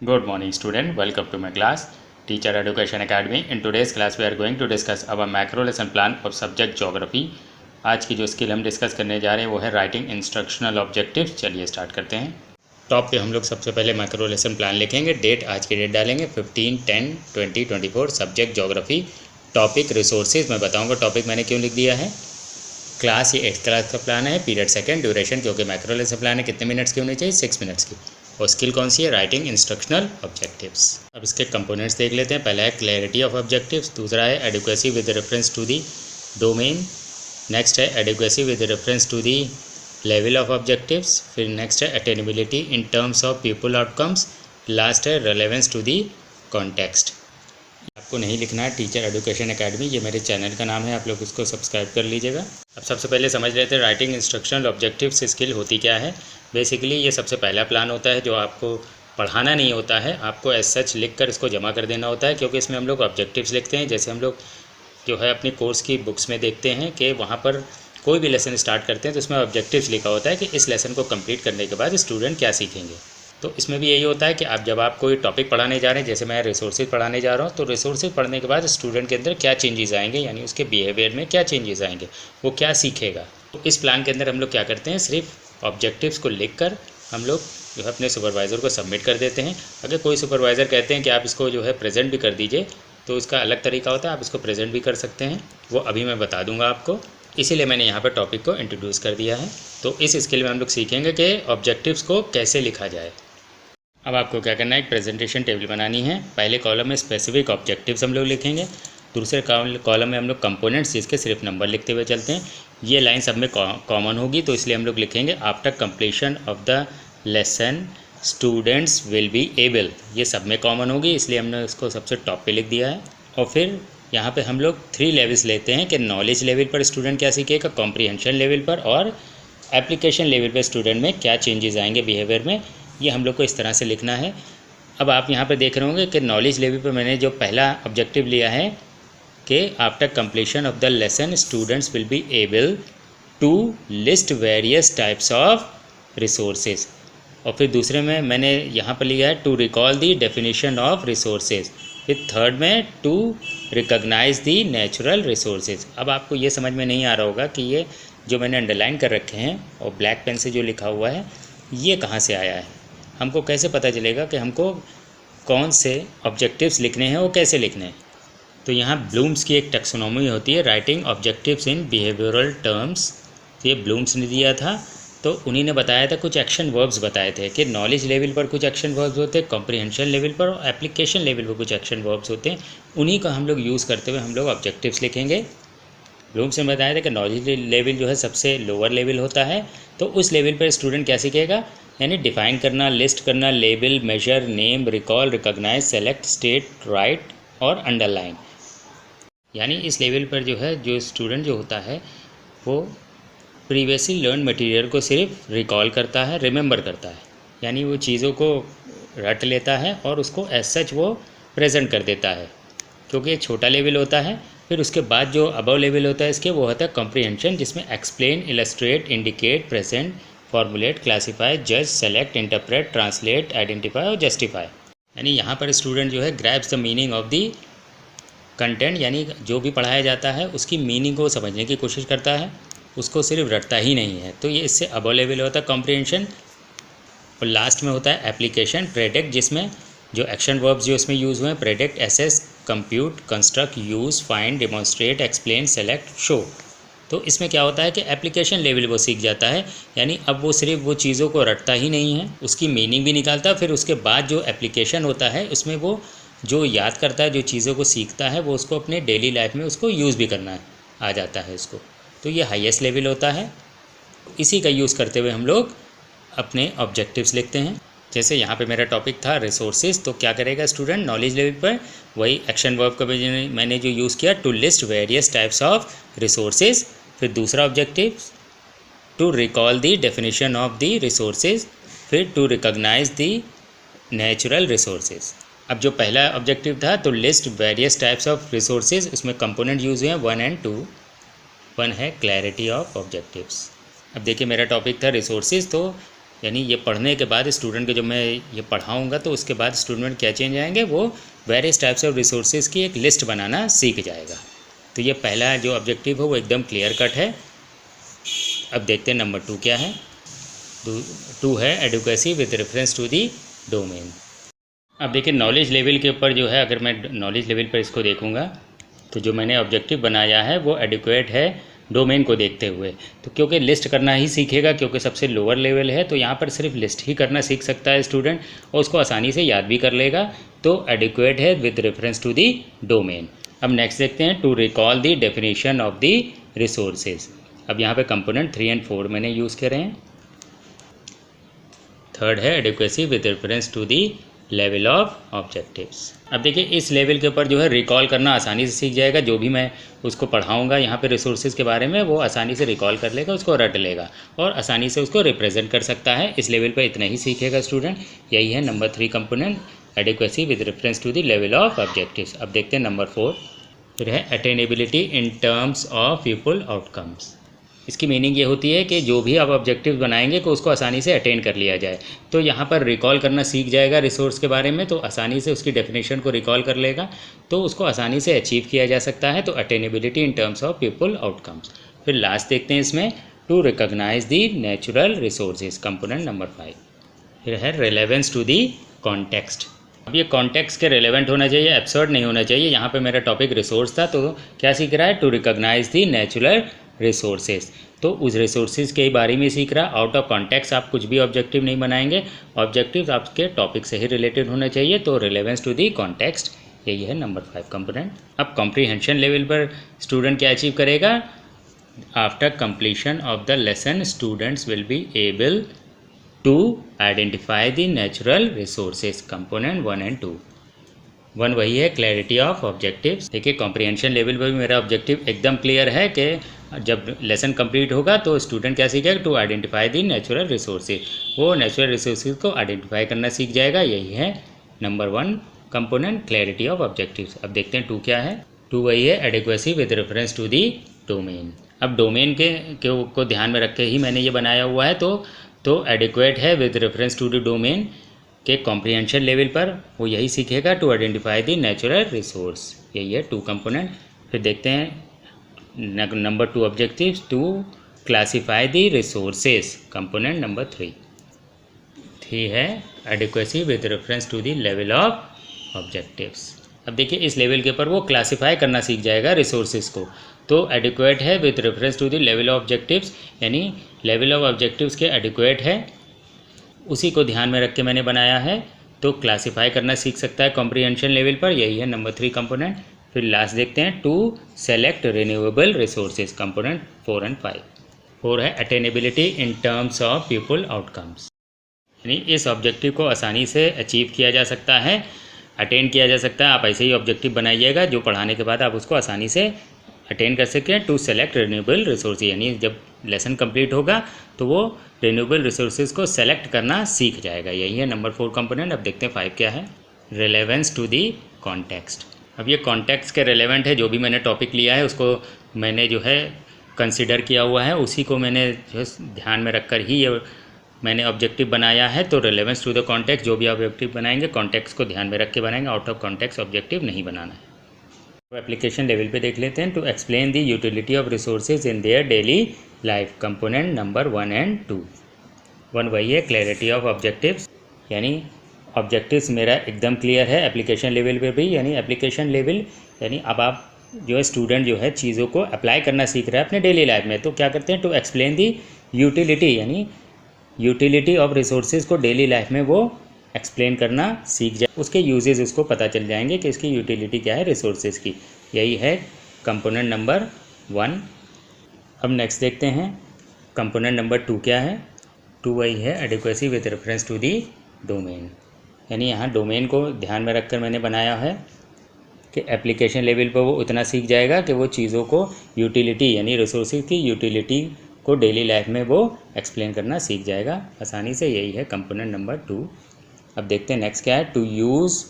Good morning student, welcome to my class Teacher Education Academy. In today's class we are going to discuss our macro lesson plan of subject geography. आज की जो skill हम discuss करने जा रहे हैं वो है राइटिंग इंस्ट्रक्शनल ऑब्जेक्टिव्स। चलिए स्टार्ट करते हैं। टॉप पे हम लोग सबसे पहले मैक्रो लेसन प्लान लिखेंगे। डेट आज की डेट डालेंगे 15/10/2024। Subject geography, topic resources. मैं बताऊंगा टॉपिक मैंने क्यों लिख दिया है। क्लास ये 8th क्लास का प्लान है। पीरियड सेकंड, ड्यूरेशन क्योंकि मैक्रो लेसन प्लान है कितने मिनट्स की होनी चाहिए, 6 मिनट्स की। और स्किल कौन सी है, राइटिंग इंस्ट्रक्शनल ऑब्जेक्टिव्स। अब इसके कंपोनेंट्स देख लेते हैं। पहला है क्लैरिटी ऑफ ऑब्जेक्टिव्स, दूसरा है adequacy with reference to the domain, next है adequacy with reference to the level of objectives, फिर नेक्स्ट है attainability in terms of people outcomes, last है रेलेवेंस टू दी कॉन्टेक्स्ट। आपको नहीं लिखना है टीचर एजुकेशन एकेडमी, ये मेरे चैनल का नाम है, आप लोग इसको सब्सक्राइब कर लीजिएगा। अब सबसे पहले समझ लेते हैं राइटिंग इंस्ट्रक्शनल ऑब्जेक्टिव्स स्किल होती क्या है। बेसिकली ये सबसे पहला प्लान होता है जो आपको पढ़ाना नहीं होता है, आपको एज सच लिख कर इसको जमा कर देना होता है, क्योंकि इसमें हम लोग ऑब्जेक्टिव्स लिखते हैं। जैसे हम लोग जो है अपनी कोर्स की बुक्स में देखते हैं कि वहाँ पर कोई भी लेसन स्टार्ट करते हैं तो उसमें ऑब्जेक्टिव्स लिखा होता है कि इस लेसन को कंप्लीट करने के बाद स्टूडेंट क्या सीखेंगे। तो इसमें भी यही होता है कि आप जब आप कोई टॉपिक पढ़ाने जा रहे हैं, जैसे मैं रिसोर्सेज पढ़ाने जा रहा हूँ, तो रिसोर्सेज पढ़ने के बाद स्टूडेंट के अंदर क्या चेंजेस आएंगे, यानी उसके बिहेवियर में क्या चेंजेस आएंगे, वो क्या सीखेगा। तो इस प्लान के अंदर हम लोग क्या करते हैं, सिर्फ ऑब्जेक्टिव्स को लिख कर हम लोग जो है अपने सुपरवाइज़र को सबमिट कर देते हैं। अगर कोई सुपरवाइज़र कहते हैं कि आप इसको जो है प्रेजेंट भी कर दीजिए, तो उसका अलग तरीका होता है, आप इसको प्रेजेंट भी कर सकते हैं, वो अभी मैं बता दूंगा आपको। इसीलिए मैंने यहाँ पर टॉपिक को इंट्रोड्यूस कर दिया है। तो इस स्किल में हम लोग सीखेंगे कि ऑब्जेक्टिव्स को कैसे लिखा जाए। अब आपको क्या करना है, एक प्रेजेंटेशन टेबल बनानी है। पहले कॉलम में स्पेसिफिक ऑब्जेक्टिव्स हम लोग लिखेंगे, दूसरे कॉलम में हम लोग कंपोनेंट्स जिसके सिर्फ नंबर लिखते हुए चलते हैं। ये लाइन सब में कॉमन होगी, तो इसलिए हम लोग लिखेंगे after completion of the lesson students will be able. ये सब में कॉमन होगी, इसलिए हमने इसको सबसे टॉप पे लिख दिया है। और फिर यहाँ पे हम लोग 3 लेवल्स लेते हैं कि नॉलेज लेवल पर स्टूडेंट क्या सीखेगा, कॉम्प्रीहेंशन लेवल पर और एप्लीकेशन लेवल पर स्टूडेंट में क्या चेंजेस आएंगे बिहेवियर में। ये हम लोग को इस तरह से लिखना है। अब आप यहाँ पे देख रहे होंगे कि नॉलेज लेवल पे मैंने जो पहला ऑब्जेक्टिव लिया है कि after completion of the lesson students will be able to list various types of resources. और फिर दूसरे में मैंने यहाँ पर लिया है to recall the definition of resources. फिर थर्ड में to recognise the natural resources. अब आपको ये समझ में नहीं आ रहा होगा कि ये जो मैंने अंडरलाइन कर रखे हैं और ब्लैक पेन से जो लिखा हुआ है ये कहाँ से आया है। हमको कैसे पता चलेगा कि हमको कौन से ऑब्जेक्टिव्स लिखने हैं, वो कैसे लिखने हैं। तो यहाँ ब्लूम्स की एक टेक्सोनॉमी होती है, राइटिंग ऑब्जेक्टिव्स इन बिहेवियरल टर्म्स। तो ये ब्लूम्स ने दिया था, तो उन्हीं ने बताया था, कुछ एक्शन वर्ब्स बताए थे कि नॉलेज लेवल पर कुछ एक्शन वर्ब्स होते हैं, कॉम्प्रीहेंशन लेवल पर और एप्लीकेशन लेवल पर कुछ एक्शन वर्ब्स होते हैं। उन्हीं का हम लोग यूज़ करते हुए हम लोग ऑब्जेक्टिव्स लिखेंगे। ब्लूम्स ने बताया था कि नॉलेज लेवल जो है सबसे लोअर लेवल होता है, तो उस लेवल पर स्टूडेंट क्या सीखेगा, यानी डिफ़ाइन करना, लिस्ट करना, label, measure, name, recall, recognise, select, state, write और अंडरलाइन। यानी इस लेवल पर जो है जो स्टूडेंट जो होता है वो प्रीवियसली लर्न मटेरियल को सिर्फ रिकॉल करता है, रिमेंबर करता है, यानी वो चीज़ों को रट लेता है और उसको एज सच वो प्रेजेंट कर देता है, क्योंकि एक छोटा लेवल होता है। फिर उसके बाद जो अबव लेवल होता है इसके, वो होता है कॉम्प्रीहेंशन, जिसमें explain, illustrate, indicate, present, formulate, classify, जज, सेलेक्ट, इंटरप्रेट, ट्रांसलेट, आइडेंटिफाई और जस्टिफाई। यानी यहाँ पर स्टूडेंट जो है grabs the meaning of the content, यानी जो भी पढ़ाया जाता है उसकी मीनिंग को समझने की कोशिश करता है, उसको सिर्फ रटता ही नहीं है। तो ये इससे अबव लेवल होता है कॉम्प्रीहेंशन। और लास्ट में होता है एप्लीकेशन, प्रेडिक्ट, जिसमें जो एक्शन वर्ब्स जो इसमें यूज़ हुए हैं, predict, assess, compute, construct, use, find, demonstrate, explain, select, show. तो इसमें क्या होता है कि एप्लीकेशन लेवल वो सीख जाता है, यानी अब वो सिर्फ वो चीज़ों को रटता ही नहीं है, उसकी मीनिंग भी निकालता है। फिर उसके बाद जो एप्लीकेशन होता है उसमें वो जो याद करता है, जो चीज़ों को सीखता है, वो उसको अपने डेली लाइफ में उसको यूज़ भी करना आ जाता है उसको। तो ये हाईएस्ट लेवल होता है। इसी का यूज़ करते हुए हम लोग अपने ऑब्जेक्टिव्स लिखते हैं। जैसे यहाँ पे मेरा टॉपिक था रिसोर्सेज, तो क्या करेगा स्टूडेंट नॉलेज लेवल पर, वही एक्शन वर्ब का मैंने जो यूज़ किया, to list various types of resources. फिर दूसरा objective to recall the definition of the resources, फिर to recognise the natural resources. अब जो पहला ऑब्जेक्टिव था तो list various types of resources, उसमें कंपोनेंट यूज़ हुए हैं 1 और 2। 1 है क्लैरिटी ऑफ ऑब्जेक्टिव्स। अब देखिए मेरा टॉपिक था रिसोर्सेज, तो यानी ये पढ़ने के बाद स्टूडेंट को जब मैं ये पढ़ाऊँगा तो उसके बाद स्टूडेंट क्या चेंज आएंगे, वो वेरियस टाइप्स ऑफ रिसोर्सेज की एक लिस्ट बनाना सीख जाएगा। तो ये पहला जो ऑब्जेक्टिव है वो एकदम क्लियर कट है। अब देखते हैं नंबर 2 क्या है। 2 है adequacy with reference to the domain. अब देखिए नॉलेज लेवल के ऊपर जो है, अगर मैं नॉलेज लेवल पर इसको देखूँगा तो जो मैंने ऑब्जेक्टिव बनाया है वो एडिक्वेट है डोमेन को देखते हुए। तो क्योंकि लिस्ट करना ही सीखेगा, क्योंकि सबसे लोअर लेवल है, तो यहाँ पर सिर्फ लिस्ट ही करना सीख सकता है स्टूडेंट और उसको आसानी से याद भी कर लेगा। तो एडिक्वेट है with reference to the domain. अब नेक्स्ट देखते हैं to recall the definition of the resources. अब यहाँ पे कंपोनेंट 3 और 4 मैंने यूज़ करे हैं। थर्ड है adequacy with reference to the level of objectives. अब देखिए इस लेवल के ऊपर जो है रिकॉल करना आसानी से सीख जाएगा। जो भी मैं उसको पढ़ाऊँगा यहाँ पे रिसोर्सेज के बारे में, वो आसानी से रिकॉल कर लेगा, उसको रट लेगा और आसानी से उसको रिप्रेजेंट कर सकता है। इस लेवल पर इतना ही सीखेगा स्टूडेंट। यही है number 3 component, adequacy with reference to the level of objectives. अब देखते हैं नंबर 4। फिर है attainability in terms of people outcomes. इसकी मीनिंग ये होती है कि जो भी आप ऑब्जेक्टिव बनाएंगे को उसको आसानी से अटेन कर लिया जाए। तो यहाँ पर रिकॉल करना सीख जाएगा रिसोर्स के बारे में, तो आसानी से उसकी डेफिनेशन को रिकॉल कर लेगा, तो उसको आसानी से अचीव किया जा सकता है। तो attainability in terms of people outcomes. फिर लास्ट देखते हैं इसमें to recognise the natural resources, component number 5। फिर है रिलेवेंस टू दी कॉन्टेक्स्ट। अब ये कॉन्टेक्स्ट के रिलेवेंट होना चाहिए, एब्सर्ड नहीं होना चाहिए। यहाँ पे मेरा टॉपिक रिसोर्स था, तो क्या सीख रहा है, to recognise the natural resources. तो उस रिसोर्सेज के बारे में सीख रहा। आउट ऑफ कॉन्टेक्स्ट आप कुछ भी ऑब्जेक्टिव नहीं बनाएंगे, ऑब्जेक्टिव आपके टॉपिक से ही रिलेटेड होना चाहिए। तो रिलेवेंस टू दी कॉन्टेक्स्ट, यही है नंबर 5 कंपोनेंट। अब कॉम्प्रीहेंशन लेवल पर स्टूडेंट क्या अचीव करेगा, after completion of the lesson students will be able to identify the natural resources, component 1 और 2। 1 वही है क्लैरिटी ऑफ ऑब्जेक्टिव्स। देखिए कॉम्प्रीहेंशन लेवल पर भी मेरा ऑब्जेक्टिव एकदम क्लियर है कि जब लेसन कंप्लीट होगा तो स्टूडेंट क्या सीखेगा, to identify the natural resources. वो नेचुरल रिसोर्सेज को आइडेंटिफाई करना सीख जाएगा। यही है number 1 component, clarity of objectives. अब देखते हैं 2 क्या है। 2 वही है adequacy with reference to the domain. अब डोमेन को ध्यान में रख के ही मैंने ये बनाया हुआ है। तो एडिक्वेट है with reference to the domain के कॉम्प्रीहेंशन लेवल पर वो यही सीखेगा, to identify the natural resource. यही है 2 कंपोनेंट। फिर देखते हैं number 2 objectives, to classify the resources, component number 3। 3 है adequacy with reference to the level of objectives. अब देखिए इस लेवल के ऊपर वो क्लासीफाई करना सीख जाएगा रिसोर्सेज को। तो एडिक्वेट है with reference to the level of objectives, यानी लेवल ऑफ ऑब्जेक्टिव्स के एडिक्वेट है, उसी को ध्यान में रख के मैंने बनाया है। तो क्लासीफाई करना सीख सकता है कॉम्प्रीहेंशन लेवल पर। यही है नंबर 3 कंपोनेंट। फिर लास्ट देखते हैं to select renewable resources, component 4 और 5। 4 है attainability in terms of people outcomes, यानी इस ऑब्जेक्टिव को आसानी से अचीव किया जा सकता है, अटेन किया जा सकता है। आप ऐसे ही ऑब्जेक्टिव बनाइएगा जो पढ़ाने के बाद आप उसको आसानी से अटेन कर सकें। टू सेलेक्ट रिन्यूएबल रिसोर्सेज, यानी जब लेसन कंप्लीट होगा तो वो रिन्यूएबल रिसोर्सेज को सेलेक्ट करना सीख जाएगा। यही है नंबर 4 कंपोनेंट। अब देखते हैं 5 क्या है, रिलेवेंस टू दी कॉन्टेक्स्ट। अब ये कॉन्टेक्स्ट के रिलेवेंट है, जो भी मैंने टॉपिक लिया है उसको मैंने जो है कंसिडर किया हुआ है, उसी को मैंने जो ध्यान में रखकर ही ये मैंने ऑब्जेक्टिव बनाया है। तो रिलेवेंस टू द कॉन्टेक्स्ट, जो भी ऑब्जेक्टिव बनाएंगे कॉन्टेक्स्ट को ध्यान में रख के बनाएंगे, आउट ऑफ कॉन्टेक्स्ट ऑब्जेक्टिव नहीं बनाना है। तो एप्लीकेशन लेवल पे देख लेते हैं। To explain the utility of resources in their daily life, component number 1 और 2। 1 वही है क्लैरिटी ऑफ ऑब्जेक्टिव्स, यानी ऑब्जेक्टिव्स मेरा एकदम क्लियर है एप्लीकेशन लेवल पे भी। यानी एप्लीकेशन लेवल यानी अब आप जो है स्टूडेंट जो है चीज़ों को अप्लाई करना सीख रहा है अपने डेली लाइफ में। तो क्या करते हैं, टू एक्सप्लेन दी यूटिलिटी, यानी यूटिलिटी ऑफ रिसोर्सेज को डेली लाइफ में वो एक्सप्लेन करना सीख जाए, उसके यूजेस उसको पता चल जाएंगे कि इसकी यूटिलिटी क्या है रिसोर्सेज की। यही है कंपोनेंट नंबर 1। अब नेक्स्ट देखते हैं कंपोनेंट नंबर 2 क्या है। 2 वही है adequacy with reference to the domain, यानी यहाँ डोमेन को ध्यान में रखकर मैंने बनाया है कि एप्लीकेशन लेवल पर वो उतना सीख जाएगा कि वो चीज़ों को यूटिलिटी यानी रिसोर्सेज की यूटिलिटी को डेली लाइफ में वो एक्सप्लेन करना सीख जाएगा आसानी से। यही है कंपोनेंट नंबर 2। अब देखते हैं नेक्स्ट क्या है, to use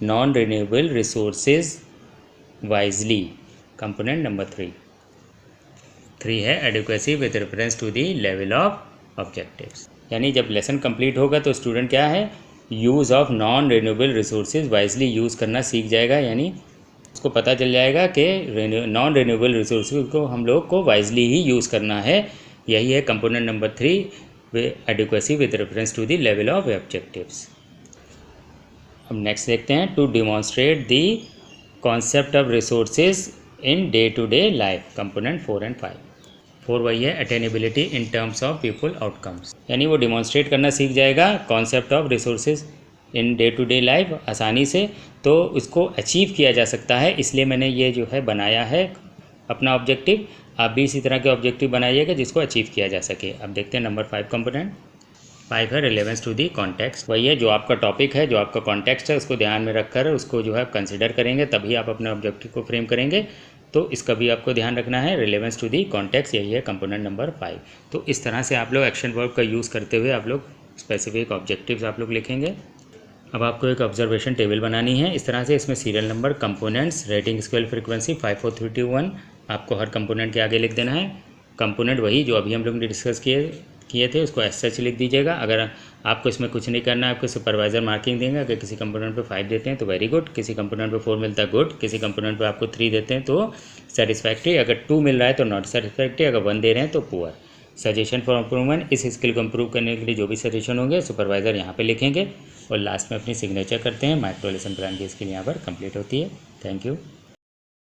non renewable resources wisely, component number 3। 3 है adequacy with reference to the level of objectives. यानी जब लेसन कंप्लीट होगा तो स्टूडेंट क्या है, use of non renewable resources wisely use करना सीख जाएगा, यानी उसको पता चल जाएगा कि नॉन रिन्यूएबल रिसोर्सेज को हम लोग को वाइजली ही यूज़ करना है। यही है component number 3, adequacy with reference to the level of objectives. अब नेक्स्ट देखते हैं, to demonstrate the concept of resources in day to day life, component 4 and 5। 4 वही है attainability in terms of people outcomes, यानी वो डिमॉन्स्ट्रेट करना सीख जाएगा concept of resources in day to day life आसानी से, तो इसको अचीव किया जा सकता है। इसलिए मैंने ये जो है बनाया है अपना ऑब्जेक्टिव। आप भी इसी तरह के ऑब्जेक्टिव बनाइएगा जिसको अचीव किया जा सके। अब देखते हैं नंबर 5 कंपोनेंट। 5 है रिलेवेंस टू दी कॉन्टेक्स्ट। वही है जो आपका टॉपिक है, जो आपका कॉन्टेक्स्ट है, उसको ध्यान में रखकर उसको जो है कंसिडर करेंगे, तभी आप अपने ऑब्जेक्टिव को फ्रेम करेंगे। तो इसका भी आपको ध्यान रखना है, रिलेवेंस टू दी कॉन्टेक्स्ट, यही है कंपोनेंट नंबर 5। तो इस तरह से आप लोग एक्शन वर्ब का यूज़ करते हुए आप लोग स्पेसिफिक ऑब्जेक्टिव्स आप लोग लिखेंगे। अब आपको एक ऑब्जर्वेशन टेबल बनानी है इस तरह से, इसमें serial number, components, rating scale, frequency 5 4 3 2 1 आपको हर कंपोनेंट के आगे लिख देना है। कंपोनेंट वही जो अभी हम लोग ने डिस्कस किए थे उसको एस सच लिख दीजिएगा। अगर आपको इसमें कुछ नहीं करना है, आपको सुपरवाइजर मार्किंग देंगे। अगर किसी कंपोनेंट पे 5 देते हैं तो वेरी गुड, किसी कंपोनेंट पे 4 मिलता है गुड, किसी कंपोनेंट पे आपको 3 देते हैं तो सेटिस्फैक्ट्री, अगर 2 मिल रहा है तो नॉट सेटिस्फैक्ट्री, अगर 1 दे रहे हैं तो पुअर। सजेशन फॉर इम्प्रूवमेंट, इस स्किल को इम्प्रूव करने के लिए जो भी सजेशन होंगे सुपरवाइज़र यहाँ पे लिखेंगे और लास्ट में अपनी सिग्नेचर करते हैं। माइक्रो लेसन प्लान की स्किल यहाँ पर कंप्लीट होती है। Thank you.